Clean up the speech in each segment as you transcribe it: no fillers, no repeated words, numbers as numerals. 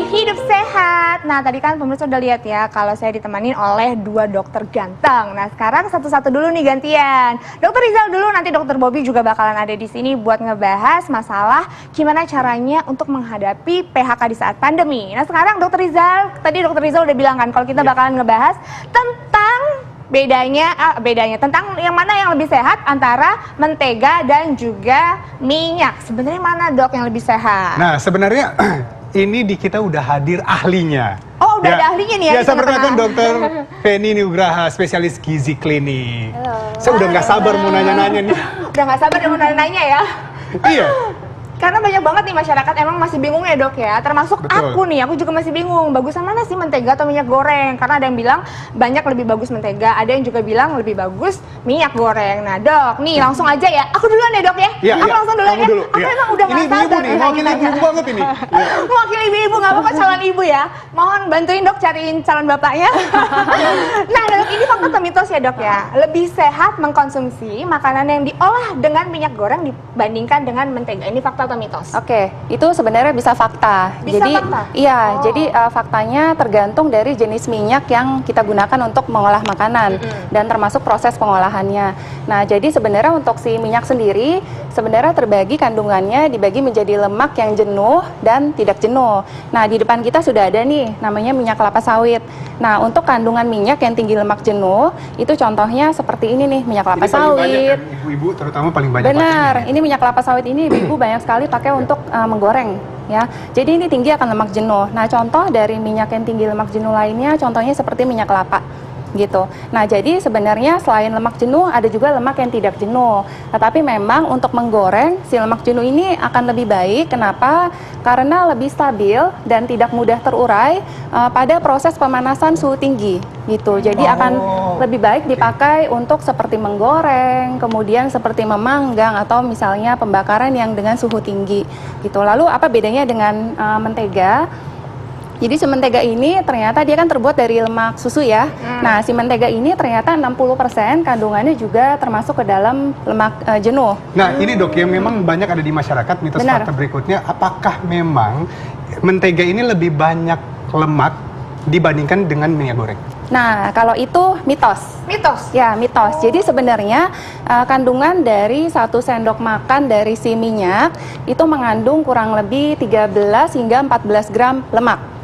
Hidup Sehat. Nah, tadi kan pemirsa udah lihat ya kalau saya ditemanin oleh dua dokter ganteng. Nah, sekarang satu-satu dulu nih gantian. Dokter Rizal dulu, nanti dokter Bobby juga bakalan ada di sini buat ngebahas masalah gimana caranya untuk menghadapi PHK di saat pandemi. Nah, sekarang dokter Rizal, tadi dokter Rizal udah bilang kan kalau kita bakalan ngebahas tentang bedanya tentang yang mana yang lebih sehat antara mentega dan juga minyak. Sebenarnya mana dok yang lebih sehat? Nah, sebenarnya ini di kita udah hadir ahlinya. Oh, udah ada ahlinya nih ya? Ya, saya perkenalkan Dokter Feni Nugraha, spesialis gizi klinik. Halo. Saya udah nggak sabar mau nanya-nanya nih. Udah nggak sabar mau nanya-nanya ya? Iya. Karena banyak banget nih masyarakat emang masih bingung ya dok ya. Termasuk aku nih, aku juga masih bingung. Bagusan mana sih mentega atau minyak goreng? Karena ada yang bilang banyak lebih bagus mentega, ada yang juga bilang lebih bagus minyak goreng. Nah dok, nih langsung aja ya. Aku duluan ya dok ya? Iya, aku langsung duluan ya? dulu, aku emang udah nggak sabar. Ini ibu nih, mewakili ibu banget ini. Mewakili ibu-ibu, nggak apa-apa calon ibu ya. Mohon bantuin dok cariin calon bapaknya. Nah dok, ini fakta atau mitos ya dok ya? Lebih sehat mengkonsumsi makanan yang diolah dengan minyak goreng dibandingkan dengan mentega. Ini fakta atau mitos? Oke, itu sebenarnya bisa fakta. Bisa jadi, fakta? iya, jadi faktanya tergantung dari jenis minyak yang kita gunakan untuk mengolah makanan dan termasuk proses pengolahannya. Nah, jadi sebenarnya untuk si minyak sendiri sebenarnya terbagi kandungannya dibagi menjadi lemak yang jenuh dan tidak jenuh. Nah, di depan kita sudah ada nih namanya minyak kelapa sawit. Nah, untuk kandungan minyak yang tinggi lemak jenuh itu contohnya seperti ini nih, minyak kelapa sawit. Ibu-ibu terutama paling banyak. Benar, ini minyak kelapa sawit ini ibu-ibu banyak sekali pakai untuk menggoreng ya. Jadi ini tinggi akan lemak jenuh. Nah, contoh dari minyak yang tinggi lemak jenuh lainnya contohnya seperti minyak kelapa gitu. Nah, jadi sebenarnya selain lemak jenuh ada juga lemak yang tidak jenuh. Tetapi memang untuk menggoreng si lemak jenuh ini akan lebih baik. Kenapa? Karena lebih stabil dan tidak mudah terurai pada proses pemanasan suhu tinggi gitu. Jadi akan lebih baik dipakai untuk seperti menggoreng, kemudian seperti memanggang atau misalnya pembakaran yang dengan suhu tinggi gitu. Lalu apa bedanya dengan mentega? Jadi si mentega ini ternyata dia kan terbuat dari lemak susu ya. Nah, si mentega ini ternyata 60% kandungannya juga termasuk ke dalam lemak jenuh. Nah, ini dok yang memang banyak ada di masyarakat, mitos fakta berikutnya, apakah memang mentega ini lebih banyak lemak dibandingkan dengan minyak goreng? Nah, kalau itu mitos. Mitos? Ya, mitos. Jadi sebenarnya kandungan dari 1 sendok makan dari si minyak itu mengandung kurang lebih 13 hingga 14 gram lemak.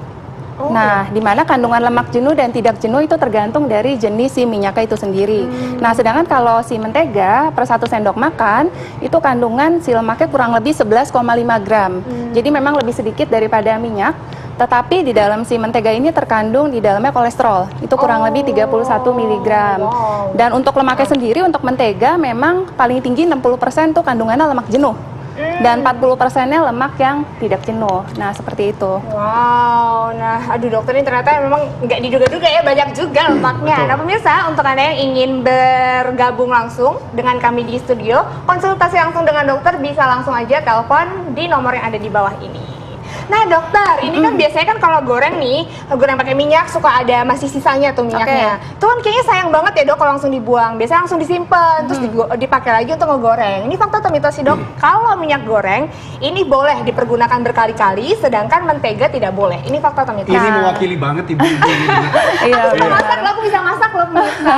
Nah, di mana kandungan lemak jenuh dan tidak jenuh itu tergantung dari jenis si minyaknya itu sendiri. Nah, sedangkan kalau si mentega per 1 sendok makan itu kandungan si lemaknya kurang lebih 11,5 gram. Jadi memang lebih sedikit daripada minyak. Tetapi di dalam si mentega ini terkandung di dalamnya kolesterol. Itu kurang lebih 31 mg. Dan untuk lemaknya sendiri untuk mentega memang paling tinggi 60% tuh kandungannya lemak jenuh. Dan 40%-nya lemak yang tidak jenuh. Nah, seperti itu. Wow, nah aduh dokter ini ternyata memang nggak diduga-duga ya, banyak juga lemaknya. Nah pemirsa, untuk Anda yang ingin bergabung langsung dengan kami di studio, konsultasi langsung dengan dokter bisa langsung aja telepon di nomor yang ada di bawah ini. Nah dokter, ini kan biasanya kan kalau goreng nih, goreng pakai minyak suka ada masih sisanya tuh minyaknya. Itu kan kayaknya sayang banget ya dok kalau langsung dibuang. Biasanya langsung disimpan, terus dipakai lagi untuk ngegoreng. Ini fakta atau mitos sih dok? Kalau minyak goreng ini boleh dipergunakan berkali-kali, sedangkan mentega tidak boleh. Ini fakta atau mitos? Ini mewakili banget ibu-ibu ini. Iya, aku bisa masak loh, aku bisa masak loh pemirsa.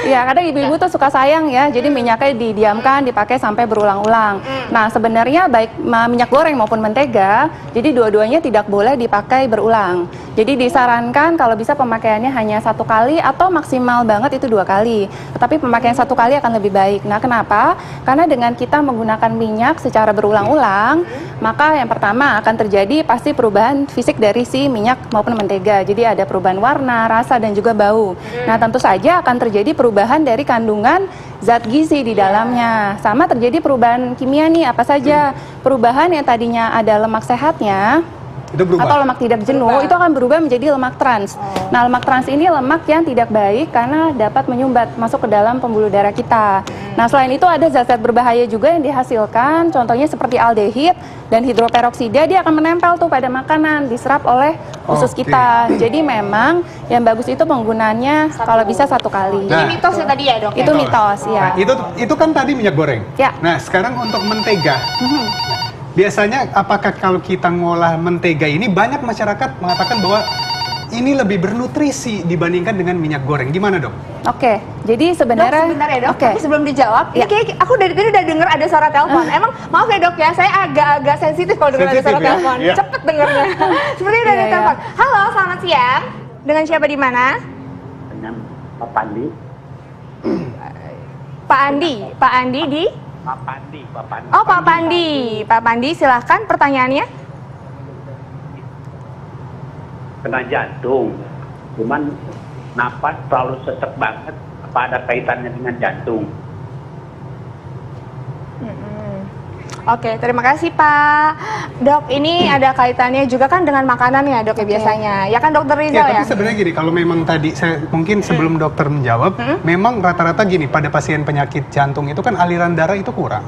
Iya, kadang ibu-ibu tuh suka sayang ya, jadi minyaknya didiamkan, dipakai sampai berulang-ulang. Nah, sebenarnya baik minyak goreng maupun mentega, jadi dua-duanya tidak boleh dipakai berulang. Jadi disarankan kalau bisa pemakaiannya hanya 1 kali atau maksimal banget itu 2 kali. Tetapi pemakaian 1 kali akan lebih baik. Nah, kenapa? Karena dengan kita menggunakan minyak secara berulang-ulang, maka yang pertama akan terjadi pasti perubahan fisik dari si minyak maupun mentega. Jadi ada perubahan warna, rasa, dan juga bau. Nah, tentu saja akan terjadi perubahan dari kandungan zat gizi di dalamnya. Sama terjadi perubahan kimia nih, apa saja? Perubahan yang tadinya ada lemak sehatnya itu berubah. Atau lemak tidak jenuh itu akan berubah menjadi lemak trans. Nah, lemak trans ini lemak yang tidak baik karena dapat menyumbat masuk ke dalam pembuluh darah kita. Nah, selain itu ada zat-zat berbahaya juga yang dihasilkan, contohnya seperti aldehid dan hidroperoksida, dia akan menempel tuh pada makanan, diserap oleh usus kita. Jadi memang yang bagus itu penggunaannya kalau bisa 1 kali. Nah, ini mitos ya tadi ya dok? Itu mitos ya. Nah, itu kan tadi minyak goreng. Ya. Nah, sekarang untuk mentega. biasanya apakah kalau kita ngolah mentega ini banyak masyarakat mengatakan bahwa ini lebih bernutrisi dibandingkan dengan minyak goreng. Gimana, Dok? Oke, jadi Dok, sebenarnya sebentar ya dok, Oke. tapi sebelum dijawab, ini kayak aku dari tadi udah denger ada suara telepon. Emang maaf ya dok ya, saya agak-agak sensitif kalau dengar ada Sensitif suara ya? telepon. Iya. Cepet dengernya. Seperti udah ada Iya, telepon. Halo, selamat siang. Dengan siapa di mana? Dengan Pak Pandi. Pak Andi. Pak Andi di? Pak Pandi. Oh, Pak Pandi. Pak Pandi, silahkan pertanyaannya. Kena jantung. Cuman napas terlalu sesek banget. Apa ada kaitannya dengan jantung? Oke, terima kasih Pak. Dok, ini ada kaitannya juga kan dengan makanan ya dok ya biasanya. Ya kan dokter Rizal Ya, ya? tapi sebenarnya gini, kalau memang tadi saya mungkin sebelum dokter menjawab, memang rata-rata gini pada pasien penyakit jantung itu kan aliran darah itu kurang.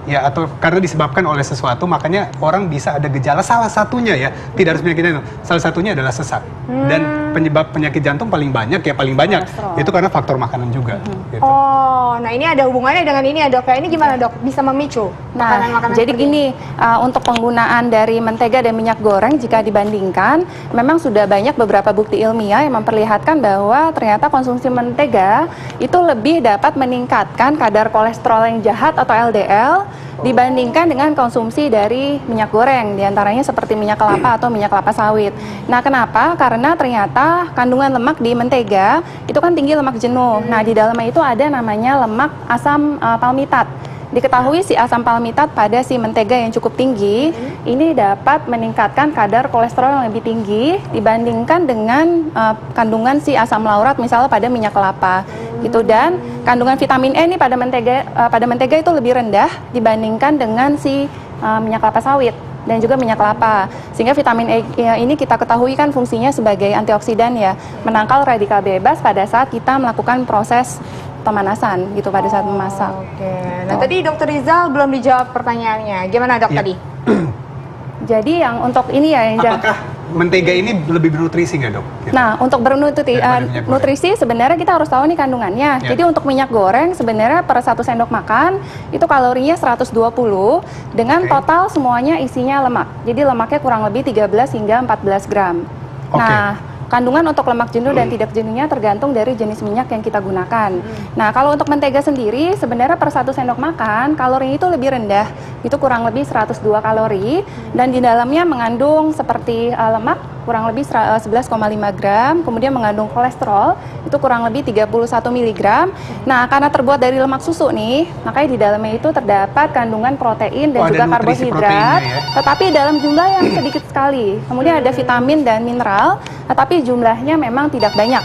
Ya, atau karena disebabkan oleh sesuatu, makanya orang bisa ada gejala. Salah satunya ya, tidak harus penyakit jantung. Salah satunya adalah sesak. Dan penyebab penyakit jantung paling banyak Kolesterol. itu karena faktor makanan juga. Gitu. Oh, nah ini ada hubungannya dengan ini ya dok ya. Ini gimana dok? Bisa memicu Nah, makanan-makanan jadi seperti ini? gini, untuk penggunaan dari mentega dan minyak goreng jika dibandingkan, memang sudah banyak beberapa bukti ilmiah yang memperlihatkan bahwa ternyata konsumsi mentega itu lebih dapat meningkatkan kadar kolesterol yang jahat atau LDL dibandingkan dengan konsumsi dari minyak goreng, diantaranya seperti minyak kelapa atau minyak kelapa sawit. Nah, kenapa? Karena ternyata kandungan lemak di mentega itu kan tinggi lemak jenuh. Nah, di dalamnya itu ada namanya lemak asam palmitat. Diketahui si asam palmitat pada si mentega yang cukup tinggi ini dapat meningkatkan kadar kolesterol yang lebih tinggi dibandingkan dengan kandungan si asam laurat misalnya pada minyak kelapa gitu, dan kandungan vitamin E ini pada mentega itu lebih rendah dibandingkan dengan si minyak kelapa sawit dan juga minyak kelapa, sehingga vitamin E ini kita ketahui kan fungsinya sebagai antioksidan ya, menangkal radikal bebas pada saat kita melakukan proses pemanasan gitu pada saat memasak. Oke. Nah tadi dokter Rizal belum dijawab pertanyaannya. Gimana dok Iya. tadi? Jadi yang untuk ini ya yang Apakah mentega ini lebih bernutrisi nggak, Dok? Gitu. Nah, untuk Daripada minyak goreng. nutrisi sebenarnya kita harus tahu nih kandungannya. Ya. Jadi untuk minyak goreng sebenarnya per 1 sendok makan itu kalorinya 120 dengan Oke. total semuanya isinya lemak. Jadi lemaknya kurang lebih 13 hingga 14 gram. Oke. Nah, kandungan untuk lemak jenuh dan tidak jenuhnya tergantung dari jenis minyak yang kita gunakan. Nah, kalau untuk mentega sendiri sebenarnya per 1 sendok makan kalorinya itu lebih rendah. Itu kurang lebih 102 kalori dan di dalamnya mengandung seperti lemak kurang lebih 11,5 gram, kemudian mengandung kolesterol itu kurang lebih 31 mg. Nah, karena terbuat dari lemak susu nih, makanya di dalamnya itu terdapat kandungan protein dan Oh, ada juga nutrisi karbohidrat, proteinnya ya. tetapi dalam jumlah yang sedikit sekali. Kemudian ada vitamin dan mineral, tetapi jumlahnya memang tidak banyak.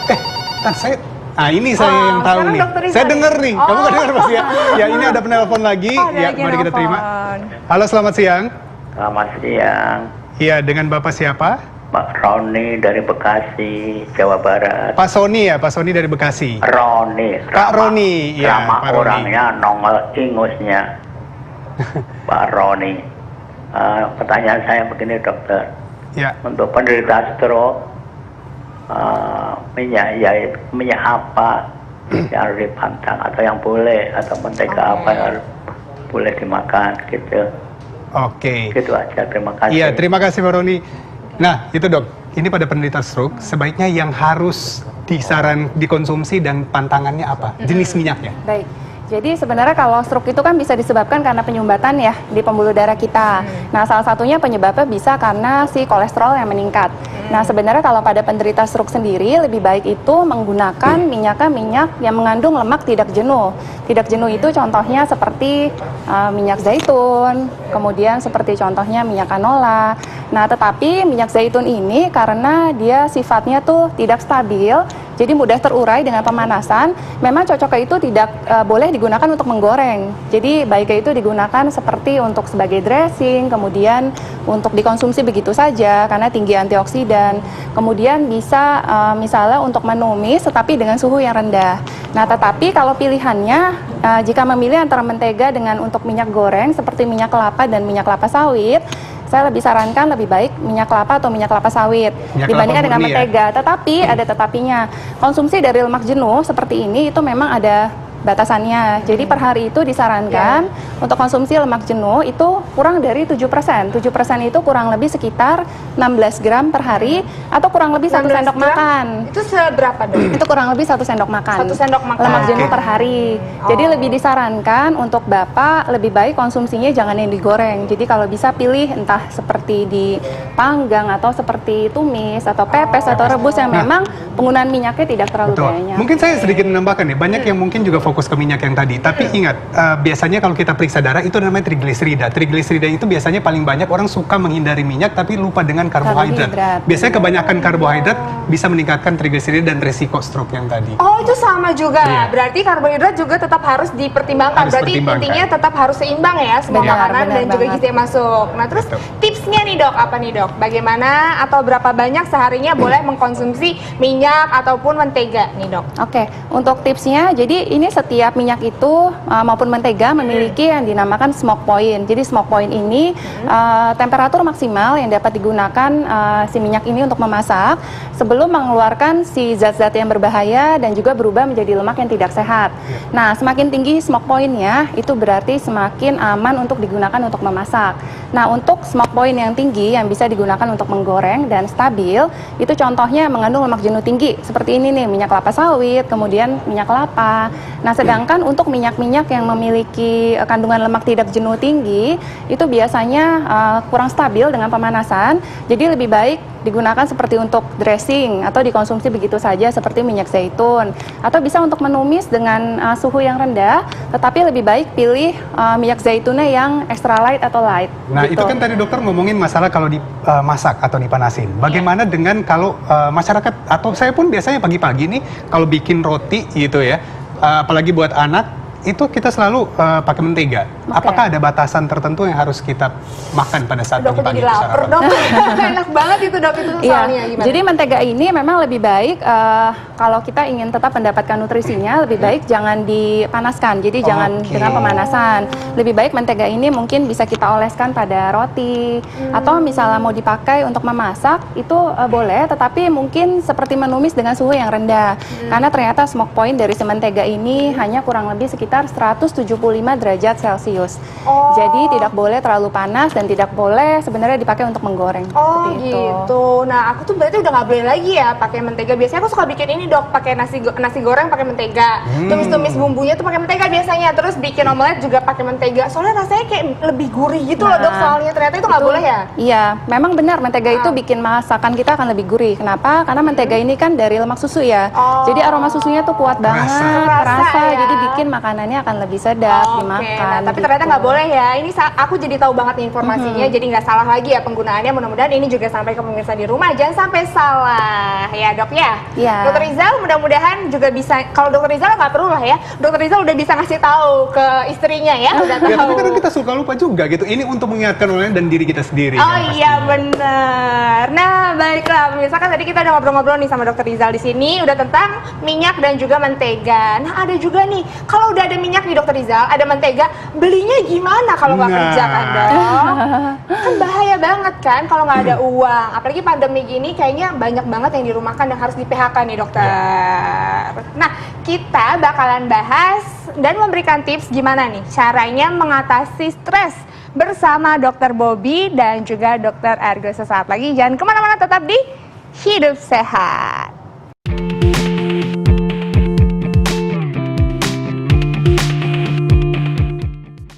Ini saya yang tahu sekarang nih. dokter Rizal Saya nih. dengar nih. Kamu nggak dengar pasti ya? Ya, ini ada penelpon lagi. Ada Ya, lagi mari kita nelpon. terima. Halo, selamat siang. Selamat siang. Iya, dengan Bapak siapa? Pak Roni dari Bekasi, Jawa Barat. Pak Sony ya, Pak Sony dari Bekasi. Roni. Pak Roni, ya, Nama Pak Roni. orangnya nongol ingusnya. Pak Roni. Pertanyaan saya begini dokter. Ya. Untuk penderita stroke, minyak apa yang harus dipantang atau yang boleh, atau mentega apa yang harus boleh dimakan gitu. Oke. Gitu aja, terima kasih. Iya, terima kasih Pak Roni. Nah, itu Dok. Ini pada penderita stroke, sebaiknya yang harus dikonsumsi dan pantangannya apa? Jenis minyaknya. Baik. Jadi sebenarnya kalau stroke itu kan bisa disebabkan karena penyumbatan ya di pembuluh darah kita. Nah, salah satunya penyebabnya bisa karena si kolesterol yang meningkat. Nah, sebenarnya kalau pada penderita stroke sendiri lebih baik itu menggunakan minyak yang mengandung lemak tidak jenuh. Tidak jenuh itu contohnya seperti minyak zaitun, kemudian seperti contohnya minyak canola. Nah, tetapi minyak zaitun ini karena dia sifatnya tuh tidak stabil, jadi mudah terurai dengan pemanasan, memang cocoknya itu tidak boleh digunakan untuk menggoreng. Jadi baiknya itu digunakan seperti untuk sebagai dressing, kemudian untuk dikonsumsi begitu saja karena tinggi antioksidan. Kemudian bisa misalnya untuk menumis tetapi dengan suhu yang rendah. Nah, tetapi kalau pilihannya jika memilih antara mentega dengan untuk minyak goreng seperti minyak kelapa dan minyak kelapa sawit, saya lebih sarankan lebih baik minyak kelapa atau minyak kelapa sawit Minyak dibandingkan kelapa dengan murni ya? mentega. Tetapi ada tetapinya. Konsumsi dari lemak jenuh seperti ini itu memang ada batasannya. Jadi per hari itu disarankan untuk konsumsi lemak jenuh itu kurang dari 7%. 7% itu kurang lebih sekitar 16 gram per hari atau kurang lebih 1 sendok makan. Itu seberapa dok? Itu kurang lebih 1 sendok makan. 1 sendok makan. Lemak jenuh per hari. Jadi lebih disarankan untuk Bapak lebih baik konsumsinya jangan yang digoreng. Jadi kalau bisa pilih entah seperti dipanggang atau seperti tumis atau pepes atau rebus yang memang penggunaan minyaknya tidak terlalu Betul. banyak. Mungkin saya sedikit menambahkan nih, banyak yang mungkin juga fokus ke minyak yang tadi. Tapi ingat, biasanya kalau kita periksa darah itu namanya trigliserida. Trigliserida itu biasanya paling banyak orang suka menghindari minyak tapi lupa dengan karbohidrat. Biasanya kebanyakan karbohidrat bisa meningkatkan trigliserida dan resiko stroke yang tadi. Oh, itu sama juga. Iya. Berarti karbohidrat juga tetap harus dipertimbangkan. Harus Berarti pertimbangkan. intinya tetap harus seimbang ya semua Benar, makanan benar dan juga banget. gizi yang masuk. Nah, terus Betul. tipsnya nih dok, apa nih dok? Bagaimana atau berapa banyak seharinya boleh mengkonsumsi minyak ataupun mentega nih dok? Oke, untuk tipsnya, jadi ini setiap minyak itu maupun mentega memiliki yang dinamakan smoke point. Jadi smoke point ini temperatur maksimal yang dapat digunakan si minyak ini untuk memasak sebelum mengeluarkan si zat-zat yang berbahaya dan juga berubah menjadi lemak yang tidak sehat. Nah, semakin tinggi smoke point-nya, itu berarti semakin aman untuk digunakan untuk memasak. Nah, untuk smoke point yang tinggi yang bisa digunakan untuk menggoreng dan stabil, itu contohnya mengandung lemak jenuh tinggi. Seperti ini nih, minyak kelapa sawit, kemudian minyak kelapa. Nah, sedangkan untuk minyak-minyak yang memiliki kandungan lemak tidak jenuh tinggi, itu biasanya kurang stabil dengan pemanasan. Jadi lebih baik digunakan seperti untuk dressing atau dikonsumsi begitu saja seperti minyak zaitun. Atau bisa untuk menumis dengan suhu yang rendah, tetapi lebih baik pilih minyak zaitunnya yang extra light atau light. Nah, gitu. itu kan tadi dokter ngomongin masalah kalau dimasak atau dipanasin. Bagaimana dengan kalau masyarakat atau saya pun biasanya pagi-pagi nih kalau bikin roti gitu ya, apalagi buat anak, itu kita selalu pakai mentega. Apakah ada batasan tertentu yang harus kita makan pada saat Dok, pagi-pagi jadi itu lapar sarapan? dok. Enak banget itu dok, itu Iya, soalnya gimana? jadi mentega ini memang lebih baik kalau kita ingin tetap mendapatkan nutrisinya, lebih baik jangan dipanaskan. Jadi jangan Oke. dengan pemanasan. Lebih baik mentega ini mungkin bisa kita oleskan pada roti atau misalnya mau dipakai untuk memasak itu boleh, tetapi mungkin seperti menumis dengan suhu yang rendah. Karena ternyata smoke point dari si mentega ini hanya kurang lebih sekitar 175 derajat Celcius. Oh. Jadi tidak boleh terlalu panas dan tidak boleh sebenarnya dipakai untuk menggoreng. Oh seperti itu. gitu. Nah aku tuh berarti udah nggak boleh lagi ya pakai mentega. Biasanya aku suka bikin ini dok, pakai nasi goreng pakai mentega. Tumis-tumis bumbunya tuh pakai mentega biasanya. Terus bikin omelet juga pakai mentega. Soalnya rasanya kayak lebih gurih gitu loh dok. Soalnya ternyata itu nggak boleh ya. Iya, memang benar mentega itu bikin masakan kita akan lebih gurih. Kenapa? Karena mentega ini kan dari lemak susu ya. Oh. Jadi aroma susunya tuh kuat banget, Rasa ya. jadi bikin makanannya akan lebih sedap dimakan. Nah, tapi gitu. ternyata nggak boleh ya. Ini aku jadi tahu banget nih informasinya. Jadi nggak salah lagi ya penggunaannya. Mudah-mudahan ini juga sampai ke pemirsa di rumah. Jangan sampai salah ya dok ya. Iya. Dokter Rizal mudah-mudahan juga bisa. Kalau Dokter Rizal nggak perlu lah ya. Dokter Rizal udah bisa ngasih tahu ke istrinya ya. Udah tahu. Ya, tapi kadang kita suka lupa juga gitu. Ini untuk mengingatkan orang lain dan diri kita sendiri. Oh kan, iya pastinya. benar. Nah baiklah pemirsa, kan tadi kita udah ngobrol-ngobrol nih sama Dokter Rizal di sini udah tentang minyak dan juga mentega. Nah ada juga nih kalau udah ada minyak nih Dokter Rizal, ada mentega, belinya gimana kalau nggak kerja kan dok? Kan bahaya banget kan kalau nggak ada uang. Apalagi pandemi gini kayaknya banyak banget yang dirumahkan yang harus di PHK nih dokter. Nah kita bakalan bahas dan memberikan tips gimana nih caranya mengatasi stres bersama Dokter Bobby dan juga Dokter Argo sesaat lagi. Jangan kemana-mana, tetap di Hidup Sehat.